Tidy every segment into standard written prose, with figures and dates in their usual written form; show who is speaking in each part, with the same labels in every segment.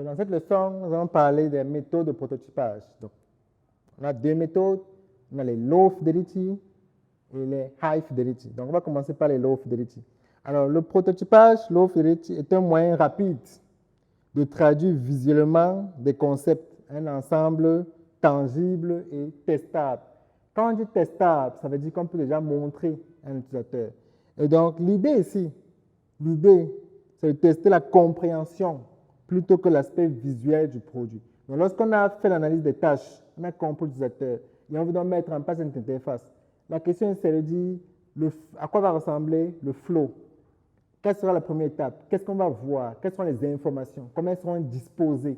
Speaker 1: Dans cette leçon, nous allons parler des méthodes de prototypage. Donc, on a deux méthodes. On a les low fidelity et les high fidelity. Donc, on va commencer par les low fidelity. Alors, le prototypage low fidelity est un moyen rapide de traduire visuellement des concepts, un ensemble tangible et testable. Quand on dit testable, ça veut dire qu'on peut déjà montrer à un utilisateur. Et donc, l'idée ici, c'est de tester la compréhension plutôt que l'aspect visuel du produit. Donc, lorsqu'on a fait l'analyse des tâches, on a compris l'utilisateur et on veut donc mettre en place une interface. La question, c'est de dire à quoi va ressembler le flow. Quelle sera la première étape? Qu'est-ce qu'on va voir? Quelles sont les informations? Comment elles seront disposées?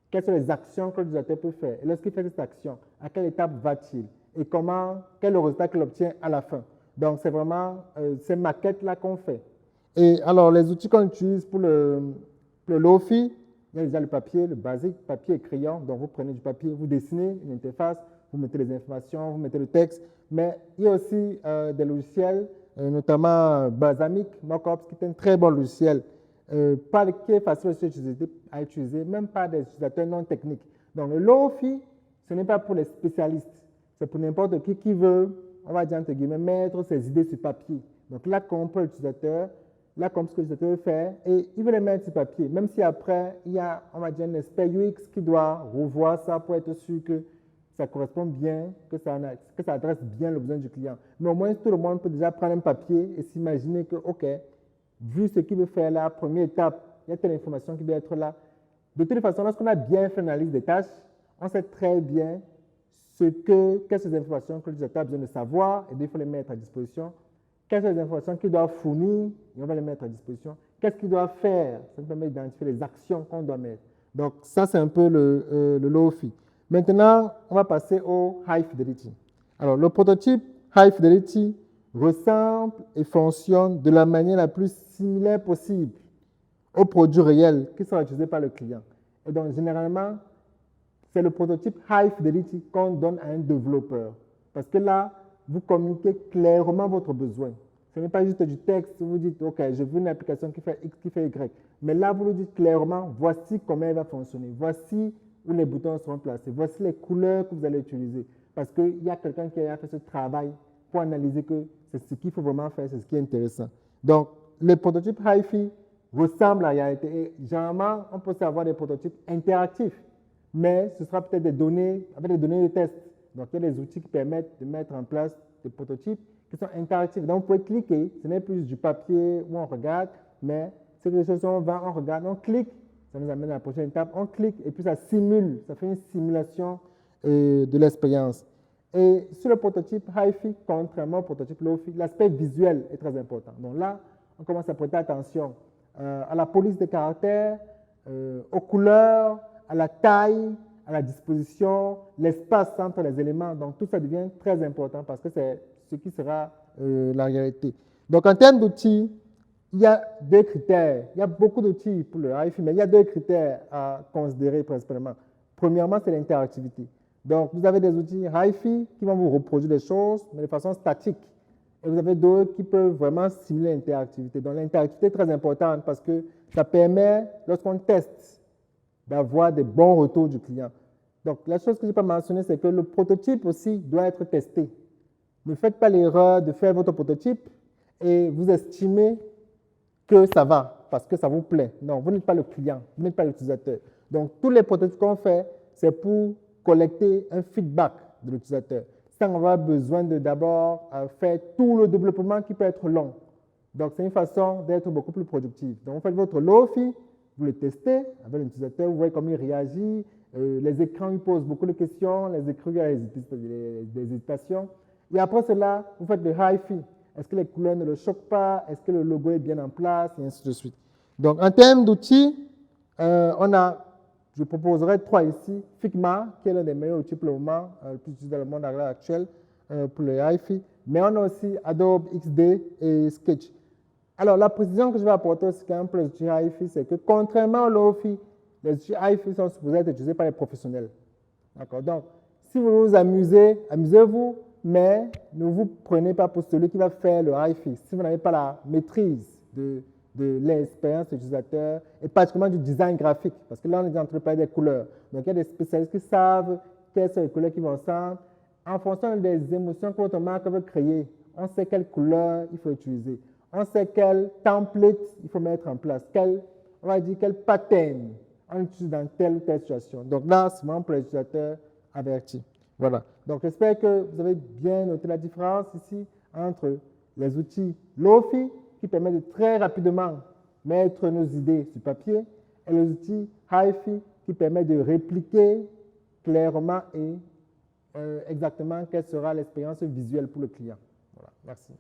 Speaker 1: Quelles sont les actions que l'utilisateur peut faire? Et lorsqu'il fait cette action, à quelle étape va-t-il? Et quel est le résultat qu'il obtient à la fin? Donc, c'est vraiment ces maquettes-là qu'on fait. Et alors, les outils qu'on utilise pour le Lofi, il y a déjà le papier, le basique, papier et crayon. Donc, vous prenez du papier, vous dessinez une interface, vous mettez les informations, vous mettez le texte. Mais il y a aussi des logiciels, notamment Balsamiq Mockups, qui est un très bon logiciel, qui est facile à utiliser, même par des utilisateurs non techniques. Donc, le Lofi, ce n'est pas pour les spécialistes. C'est pour n'importe qui veut, on va dire entre guillemets, mettre ses idées sur papier. Donc, là, comprend l'utilisateur, là, comme ce que l'utilisateur veut faire, et il veut les mettre sur papier, même si après, il y a, on va dire, un expert UX qui doit revoir ça pour être sûr que ça correspond bien, que ça adresse bien le besoin du client. Mais au moins, tout le monde peut déjà prendre un papier et s'imaginer que, OK, vu ce qu'il veut faire là, première étape, il y a telle information qui doit être là. De toute façon, lorsqu'on a bien fait l'analyse des tâches, on sait très bien quelles sont les informations que l'utilisateur a besoin de savoir, et il faut les mettre à disposition. Quelles sont les informations qu'il doit fournir, et on va les mettre à disposition. Qu'est-ce qu'il doit faire? Ça nous permet d'identifier les actions qu'on doit mettre. Donc, ça, c'est un peu le Lofi. Maintenant, on va passer au High Fidelity. Alors, le prototype High Fidelity ressemble et fonctionne de la manière la plus similaire possible au produit réel qui sera utilisé par le client. Et donc, généralement, c'est le prototype High Fidelity qu'on donne à un développeur. Parce que là, vous communiquez clairement votre besoin. Ce n'est pas juste du texte, vous dites, OK, je veux une application qui fait X, qui fait Y. Mais là, vous lui dites clairement, voici comment elle va fonctionner. Voici où les boutons seront placés. Voici les couleurs que vous allez utiliser. Parce qu'il y a quelqu'un qui a fait ce travail pour analyser que c'est ce qu'il faut vraiment faire, c'est ce qui est intéressant. Donc, le prototype Hi-Fi ressemble à la réalité. Et généralement, on peut aussi avoir des prototypes interactifs. Mais ce sera peut-être des données, avec des données de test. Donc, il y a des outils qui permettent de mettre en place des prototypes qui sont interactifs. Donc, vous pouvez cliquer. Ce n'est plus du papier où on regarde, mais c'est quelque chose où on va, on regarde, on clique. Ça nous amène à la prochaine étape. On clique et puis ça simule. Ça fait une simulation de l'expérience. Et sur le prototype Hi-Fi, contrairement au prototype Low-Fi, l'aspect visuel est très important. Donc là, on commence à prêter attention à la police des caractères, aux couleurs, à la taille, à la disposition, l'espace entre les éléments. Donc, tout ça devient très important parce que c'est ce qui sera la réalité. Donc, en termes d'outils, il y a deux critères. Il y a beaucoup d'outils pour le Hi-Fi, mais il y a deux critères à considérer principalement. Premièrement, c'est l'interactivité. Donc, vous avez des outils Hi-Fi qui vont vous reproduire des choses, mais de façon statique. Et vous avez d'autres qui peuvent vraiment simuler l'interactivité. Donc, l'interactivité est très importante parce que ça permet, lorsqu'on teste, d'avoir des bons retours du client. Donc, la chose que je n'ai pas mentionnée, c'est que le prototype aussi doit être testé. Ne faites pas l'erreur de faire votre prototype et vous estimez que ça va parce que ça vous plaît. Non, vous n'êtes pas le client, vous n'êtes pas l'utilisateur. Donc, tous les prototypes qu'on fait, c'est pour collecter un feedback de l'utilisateur sans avoir besoin de d'abord faire tout le développement qui peut être long. Donc, c'est une façon d'être beaucoup plus productif. Donc, vous faites votre Lofi, vous le testez avec l'utilisateur, vous voyez comment il réagit. Les écrans, il pose beaucoup de questions, les écrans, il y a des hésitations. Et après cela, vous faites le Hi-Fi. Est-ce que les couleurs ne le choquent pas? Est-ce que le logo est bien en place? Et ainsi de suite. Donc, en termes d'outils, je proposerai trois ici. Figma, qui est l'un des meilleurs outils pour le moment, le plus utilisé dans le monde actuel pour le Hi-Fi. Mais on a aussi Adobe XD et Sketch. Alors, la précision que je vais apporter aussi quand même pour les outils Hi-Fi, c'est que contrairement au Lofi, les outils Hi-Fi sont supposés être utilisés par les professionnels. D'accord? Donc, si vous vous amusez, amusez-vous, mais ne vous prenez pas pour celui qui va faire le Hi-Fi. Si vous n'avez pas la maîtrise de de l'expérience utilisateur et particulièrement du design graphique. Parce que là, on est en train de parler des couleurs. Donc, il y a des spécialistes qui savent quelles sont les couleurs qui vont ensemble. En fonction des émotions que votre marque veut créer, on sait quelle couleur il faut utiliser. On sait quel template il faut mettre en place. On va dire quel pattern on utilise dans telle ou telle situation. Donc là, c'est vraiment pour les utilisateurs avertis. Voilà. Donc, j'espère que vous avez bien noté la différence ici entre les outils Lofi qui permettent de très rapidement mettre nos idées sur papier et les outils HiFi qui permettent de répliquer clairement et exactement quelle sera l'expérience visuelle pour le client. Voilà. Merci.